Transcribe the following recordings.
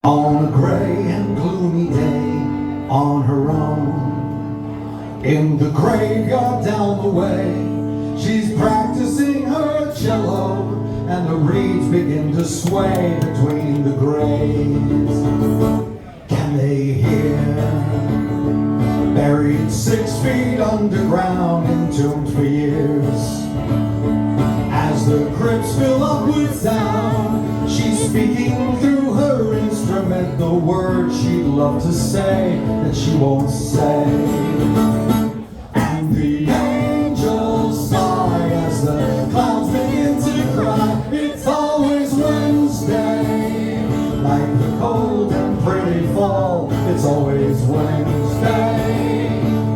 On a gray and gloomy day, on her own, in the graveyard down the way, she's practicing her cello, and the reeds begin to sway between the graves. Can they hear? Buried 6 feet underground, entombed for years. As the crypts fill up with sound, she's speaking through her instrument the words she'd love to say that she won't say. And the angels sigh as the clouds begin to cry. It's always Wednesday, like the cold and pretty fall. It's always Wednesday,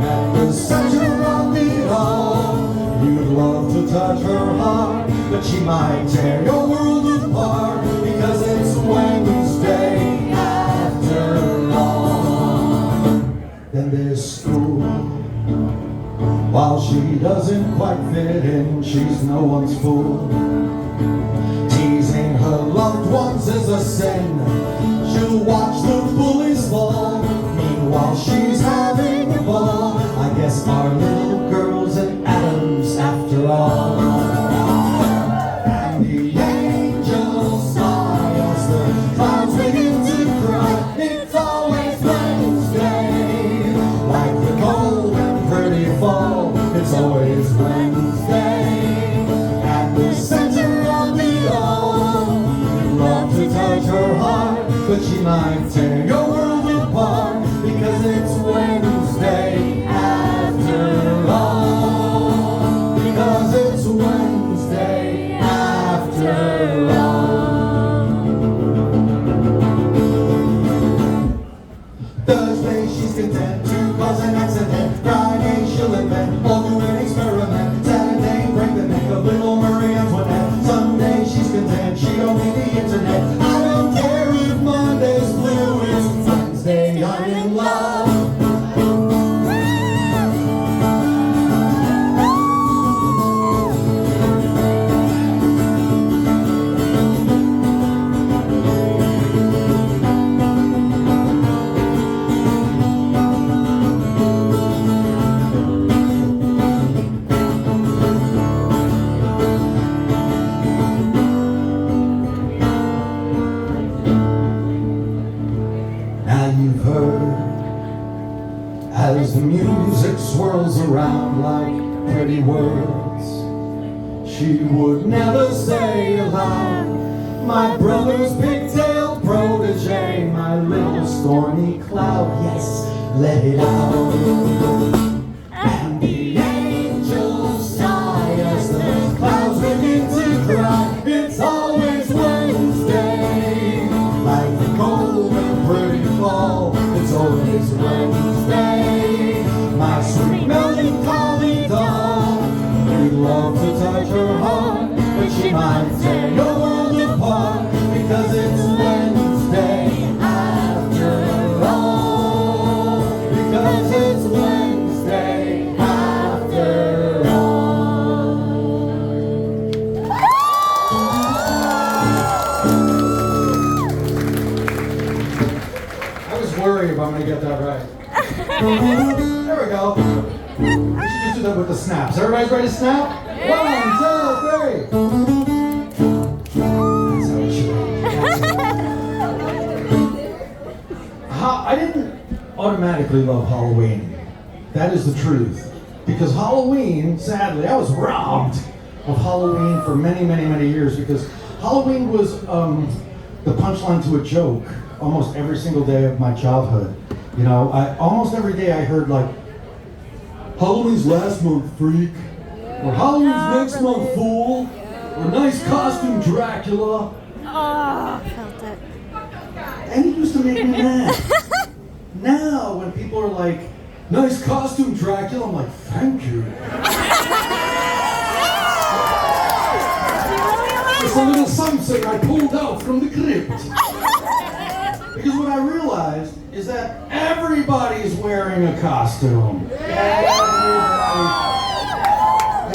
at the center of it all. You'd love to touch her heart, but she might tear your world apart, because it's Wednesday after all. Then there's school. While she doesn't quite fit in, she's no one's fool. Teasing her loved ones is a sin. She'll watch the bullies fall. Meanwhile she's having a ball. I guess our little girl's an Adams after all. And the angels sigh as the clouds begin to cry. It's always Wednesday, like the cold and pretty fall. It's always Wednesday, at the center of the all. You'd love to touch her heart, but she might tear your world apart, because it's Wednesday after all. Because it's Wednesday after all. Thursday she's content to cause an accident. Friday she'll invent all new an experiment. Saturday break the neck of little Marie Antoinette. Sunday she's content, she don't need the internet. I don't care if Monday's blue, it's Wednesday I'm in love. Now you've heard, as the music swirls around like pretty words she would never say aloud. My brother's pigtail protege, my little stormy cloud, yes, let it out. And the angels sigh as the clouds begin to cry. It's always Wednesday, like the cold and pretty fall. It's always Wednesday, my sweet melancholy doll. You'd love to touch her heart, but she might tear your world apart, because it's Wednesday after all. Because it's Wednesday after all. I was worried if I'm going to get that right. There we go. We should just do that with the snaps. Everybody's ready to snap? 1, 2, 3. That's how it should be. I didn't automatically love Halloween. That is the truth. Because Halloween, sadly, I was robbed of Halloween for many, many, many years, because Halloween was the punchline to a joke almost every single day of my childhood. You know, almost every day I heard like, Halloween's last month, freak. Or Halloween's next month, fool. Or nice costume, Dracula. Oh, I felt it. And it used to make me mad. Now, when people are like, nice costume, Dracula, I'm like, thank you. It's a little something I pulled out from the crypt. Because what I realized is that everybody's wearing a costume. Everybody.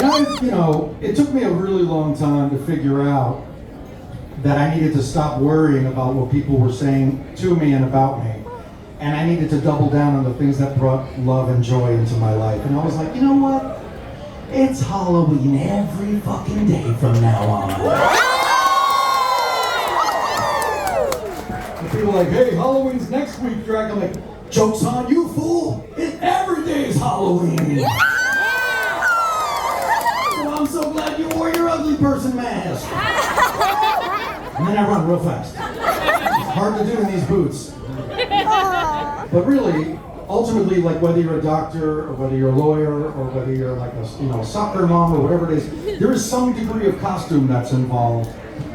And it took me a really long time to figure out that I needed to stop worrying about what people were saying to me and about me. And I needed to double down on the things that brought love and joy into my life. And I was like, you know what? It's Halloween every fucking day from now on. And people are like, hey, Halloween's next week, Drake. I'm like, joke's on you, fool. Every day is Halloween. So I'm so glad you wore your ugly person mask. And then I run real fast. It's hard to do in these boots. But really, ultimately, like whether you're a doctor or whether you're a lawyer or whether you're like a soccer mom or whatever it is, there is some degree of costume that's involved.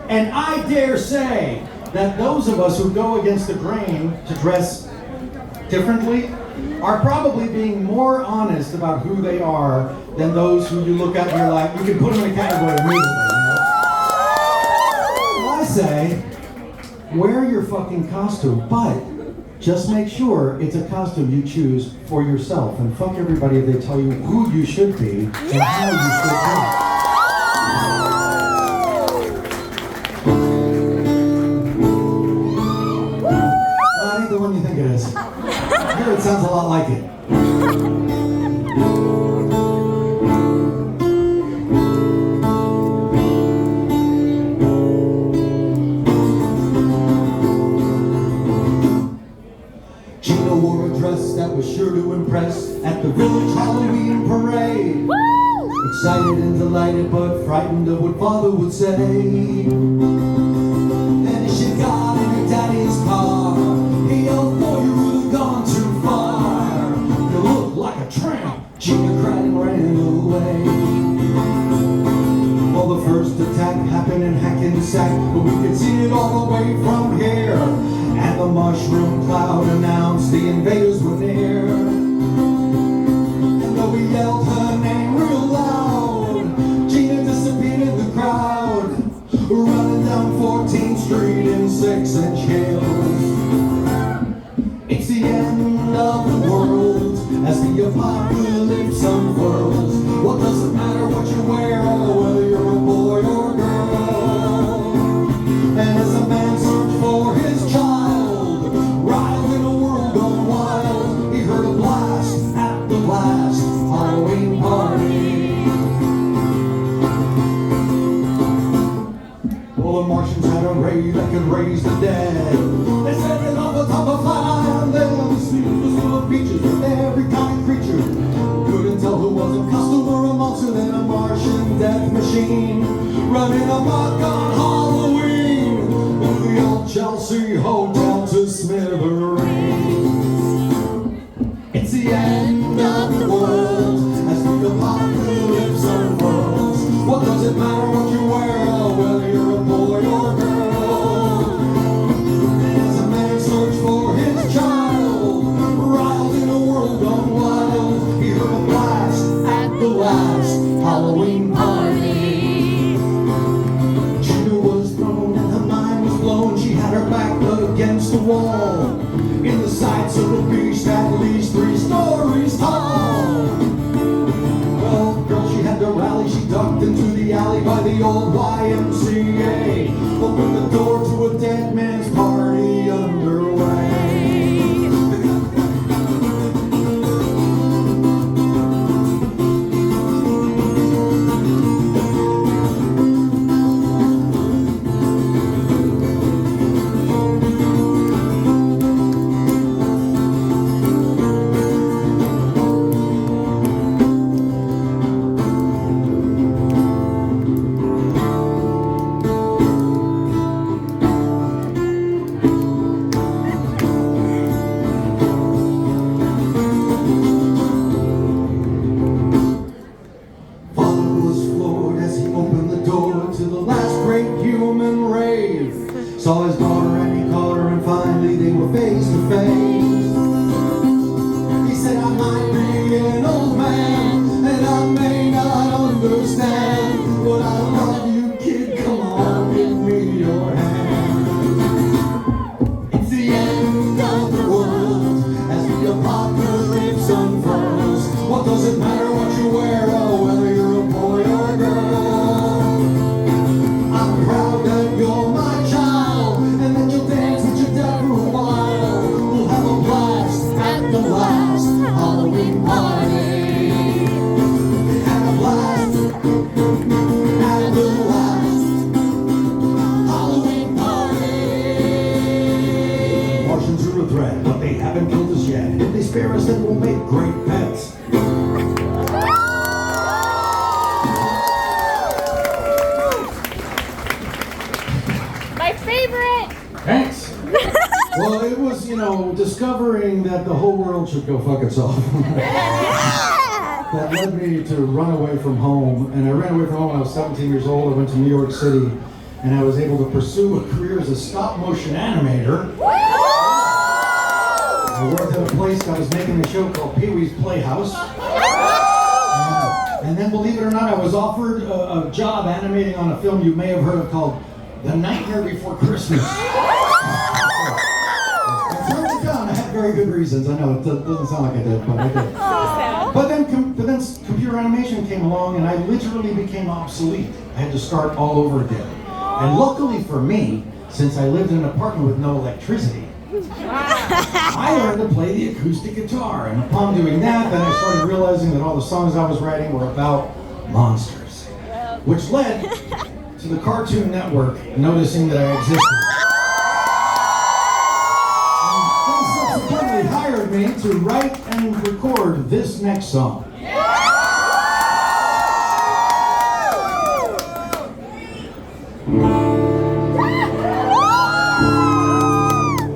And I dare say that those of us who go against the grain to dress differently are probably being more honest about who they are than those who you look at and you're like, you can put them in a category immediately. Well, I say, wear your fucking costume, but just make sure it's a costume you choose for yourself, and fuck everybody if they tell you who you should be and how you should be. Well, it ain't the one you think it is. Here it sounds a lot like it. Gina wore a dress that was sure to impress at the village Halloween parade. Woo! Excited and delighted, but frightened of what father would say. And as she got in her daddy's car, he yelled, boy, you would have gone too far. You look like a tramp. Gina cried and ran away. Well, the first attack happened in Hackensack, but we could see it all the way from here. And the mushroom cloud announced the invaders were near. And though we yelled her name real loud, Gina disappeared in the crowd, running down 14th Street in 6-inch heels. It's the end of the world as the apocalypse unfurls. What does it matter what you wear or whether you're a boy or a girl? And as a man searched for his child, riled in a world gone wild, he heard a blast at the last Halloween party. Well, the Martians had a ray that could raise the dead. They set it off the top of Fire, and then the street was full of beaches with every kind of creature. Couldn't tell who was a costume or a monster than a Martian death machine running amok on Halloween. The old Chelsea Hotel to smithereens. It's the end of the world as the apocalypse unfurls. What does it matter what you wear or whether you're a boy or a girl? As a man searched for his child, riled in a world gone wild, he heard a blast at the last Halloween party. Gina was thrown and her mind was blown. She had her back against the wall, in the sights of a beast at least 3 stories tall. Well, girl, she had to rally. She ducked into the alley by the old YMCA. Opened the door to a dead man's party underway. Saw his daughter and he caught her, and finally they were face to face. He said, I might be an old man and I may not understand, but I love you, kid, come on, give me your hand. It's the end of the world as the apocalypse unfurls. What does it matter what you wear or whether you're a boy or a girl? I'm proud that you're my haven't killed us yet. If they spare us, then we'll make great pets. My favorite! Thanks. Well, it was, discovering that the whole world should go fuck itself. That led me to run away from home. And I ran away from home when I was 17 years old. I went to New York City, and I was able to pursue a career as a stop-motion animator. I worked at a place that was making a show called Pee-wee's Playhouse. And then, believe it or not, I was offered a job animating on a film you may have heard of called The Nightmare Before Christmas. I turned it down. I had very good reasons. I know it doesn't sound like I did, but I did. But then computer animation came along, and I literally became obsolete. I had to start all over again. And luckily for me, since I lived in an apartment with no electricity, I learned to play the acoustic guitar. And upon doing that, then I started realizing that all the songs I was writing were about monsters, which led to the Cartoon Network noticing that I existed. And subsequently hired me to write and record this next song.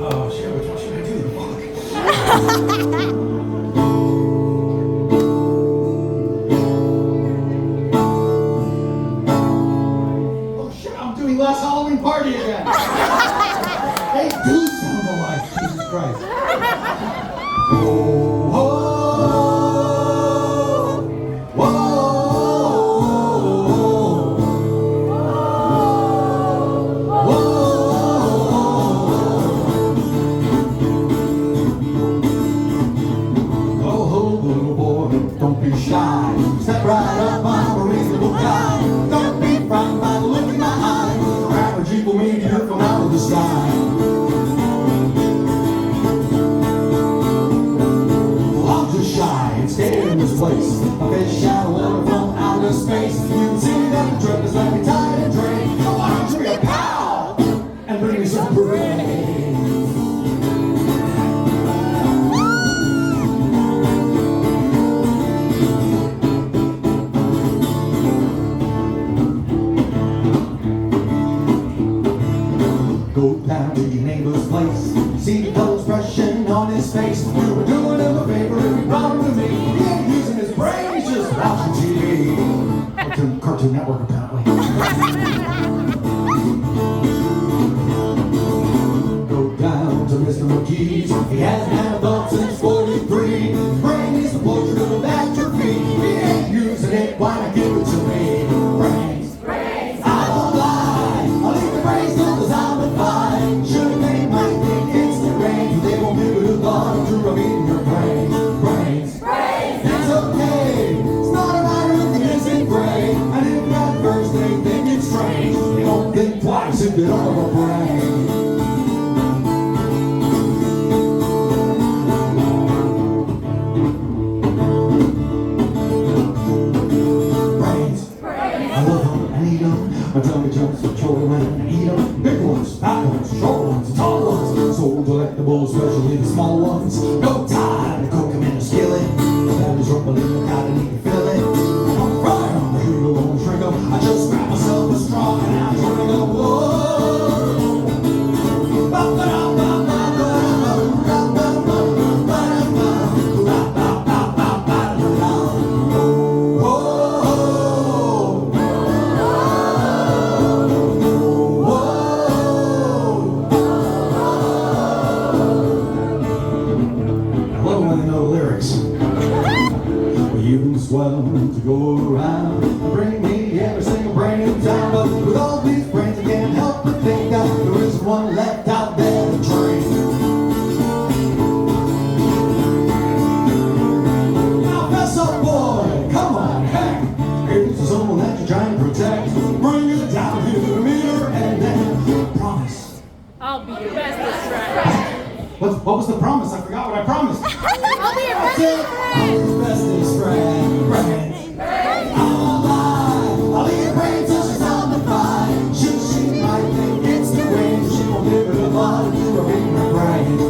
Oh shit, which one should I do? Oh shit, I'm doing Last Halloween Party again. They do sound alike, Jesus Christ. Don't be shy, step right up, I'm a reasonable guy. Don't be frightened by the look in my eye. Grab a Jeep meteor from out of the sky. Well, I'm just shy and scared in this place. A fish out of water from outer space. You can see that the trip is like a tide and drain. So why don't you be a pal and bring me some brains? Go down to your neighbor's place. See the color expression on his face. You were doing him a favor if you brought him to me. He ain't using his brain, he's just watching TV. Cartoon Network, apparently. Go down to Mr. McGee's. He hasn't had a thought since 43. His brain is the portrait of atrophy. He ain't using it, why not give it to me? Brains. I won't lie. I'll leave the brains till the zombify. Sure, they might think it's the rain. They won't give it a thought until I'm eating your brains. It's okay. It's not a matter if it isn't gray. And if at first they think it's strange, they won't think twice if they don't have a brain. I love them and eat them. My tummy jumps for children and eat them. Big ones, fat ones, short ones, tall ones. So delectable, especially the small ones. No time to cook them in a skillet. That is rumbling, gotta need to fill it. I'm frying on the heat, won't shrink them. I just grab myself a straw and I drink them. Swell to go around, bring me every single brain in town. But with all these brains, I can't help but think that there is one left out there to train. Now, fess up, boy, come on, heck. Here's someone that you're trying to protect. Bring it down here to the meter, and then promise. I'll be your bestest friend. What was the promise? I forgot what I promised. I'll be your That's it. I'll be your bestest friend. I'll lie. I'll leave your brain till she's on the fly. She might think it's the rain. She won't give it a thought. You will be my brains.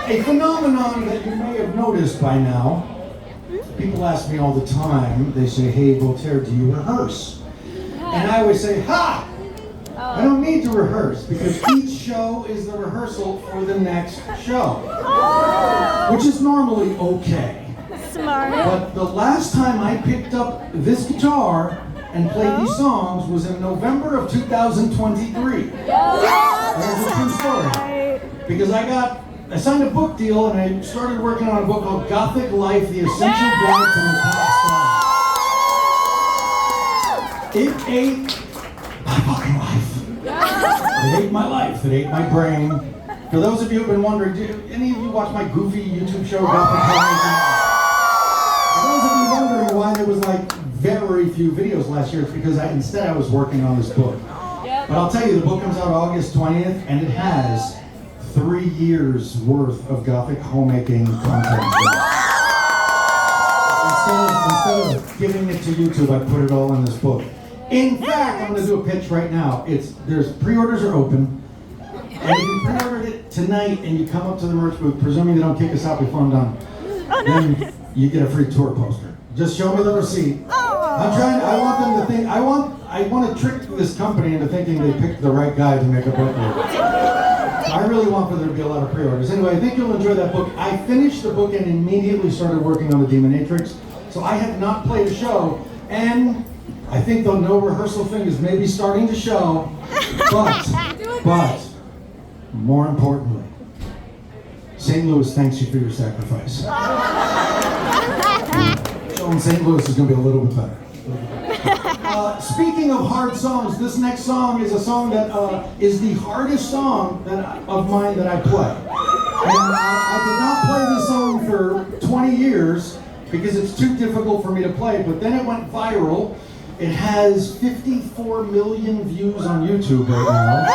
A phenomenon that you may have noticed by now. People ask me all the time, they say, hey, Voltaire, do you rehearse? And I always say, ha! I don't need to rehearse because each show is the rehearsal for the next show, which is normally okay. Smart. But the last time I picked up this guitar and played these songs was in November of 2023. That's a true story. Because I signed a book deal and I started working on a book called Gothic Life, The Essential Guide to the Pop Star. It ate my fucking life. It ate my life. It ate my brain. For those of you who've been wondering, do any of you watch my goofy YouTube show, Gothic Life? For those of you wondering why there was like very few videos last year, it's because instead I was working on this book. But I'll tell you, the book comes out August 20th, and it has 3 years worth of Gothic homemaking content. Instead of giving it to YouTube, I put it all in this book. In fact, I'm going to do a pitch right now. There's pre-orders are open, and if you pre-ordered it tonight and you come up to the merch booth, presuming they don't kick us out before I'm done, then you get a free tour poster. Just show me the receipt. I want them to think. I want to trick this company into thinking they picked the right guy to make a book with. I really want for there to be a lot of pre-orders. Anyway, I think you'll enjoy that book. I finished the book and immediately started working on the Demonatrix. So I have not played a show, and I think the no rehearsal thing is maybe starting to show. But more importantly, St. Louis thanks you for your sacrifice. Show in St. Louis is going to be a little bit better. Speaking of hard songs, this next song is a song that is the hardest song of mine that I play. And I did not play this song for 20 years because it's too difficult for me to play, but then it went viral. It has 54 million views on YouTube right now.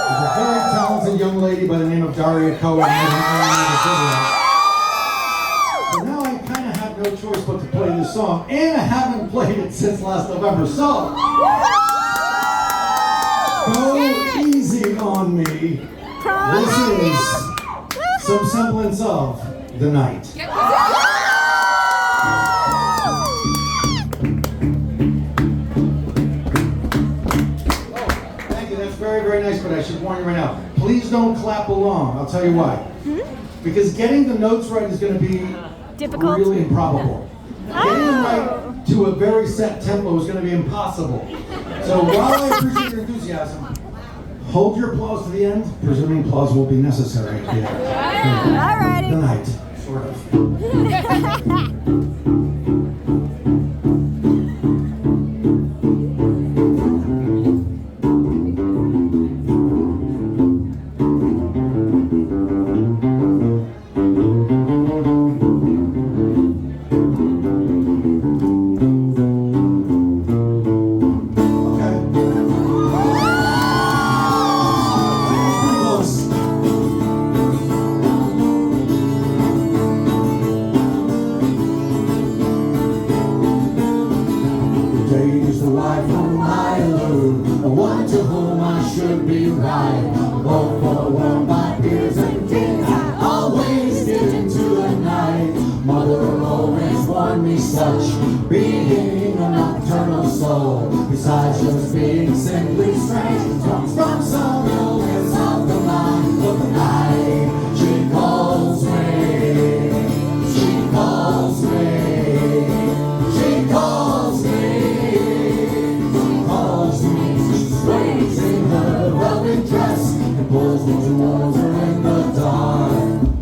There's a very talented young lady by the name of Daria Cohen made an animated video. So now I kind of have no choice but to play this song, and I haven't played it since last November, so go easy on me. This is some semblance of The Night. Thank you, that's very, very nice, but I should warn you right now, please don't clap along. I'll tell you why. Because getting the notes right is going to be Difficult? really improbable. Getting them right to a very set tempo is going to be impossible. So while I appreciate your enthusiasm, hold your applause to the end, presuming applause will be necessary at the end. Alrighty. The night, sort of. Is the wife whom I elude, the one to whom I should be right. Both for the world, my peers and kings, I always get into the night. Mother always warned me such, being a nocturnal soul, besides just being simply strange, comes from some illness of the mind. But the night, she calls me, she calls me, she calls me. Sways in her velvet dress and pulls me towards her in the dark.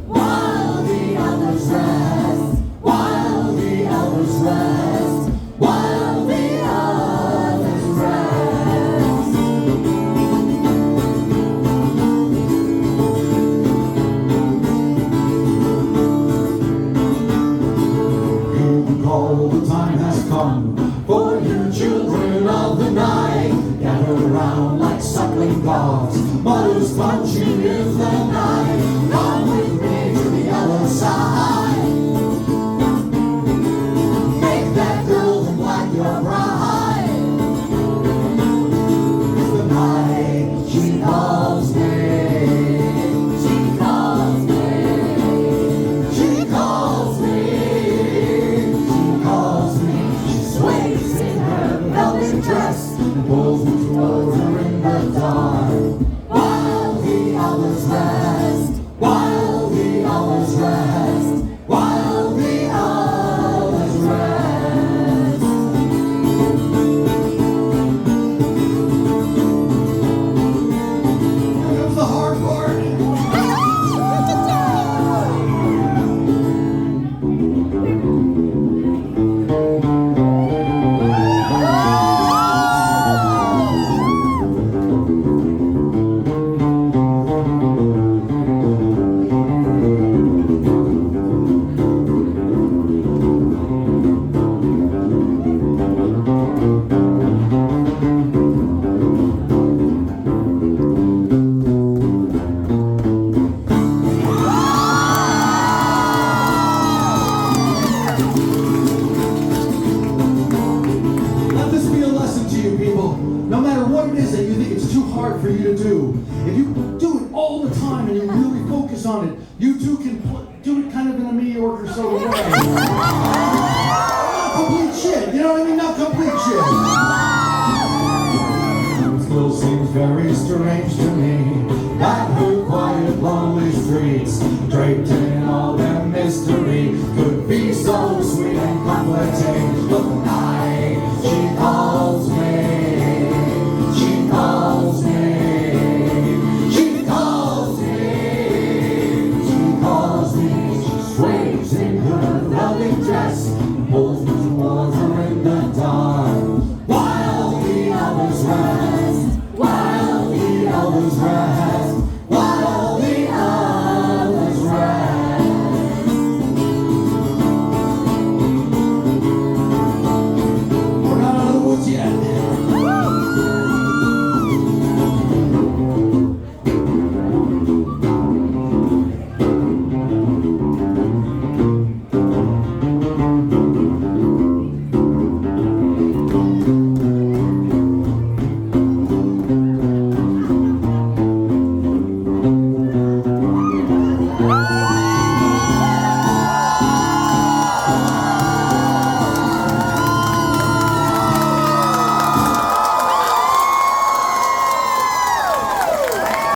While the others rest, while the others rest, while the others rest. You call, the time has come for you children of the night. Gather around like suckling dogs, but whose punching is the night. Come with me to the other side. Make that girl in black your bride. It's the night, she calls me, she calls me. while the others rest, while the others rest, while the others rest. Here comes the hard part. Let this be a lesson to you people. No matter what it is that you think it's too hard for you to do, if you do it all the time and you really focus on it, you too can do it kind of in a mediocre sort of way. Not complete shit, you know what I mean? Not complete shit. It still seems very strange to me that her quiet, lonely streets, draped in all their mystery, could be so sweet and comforting.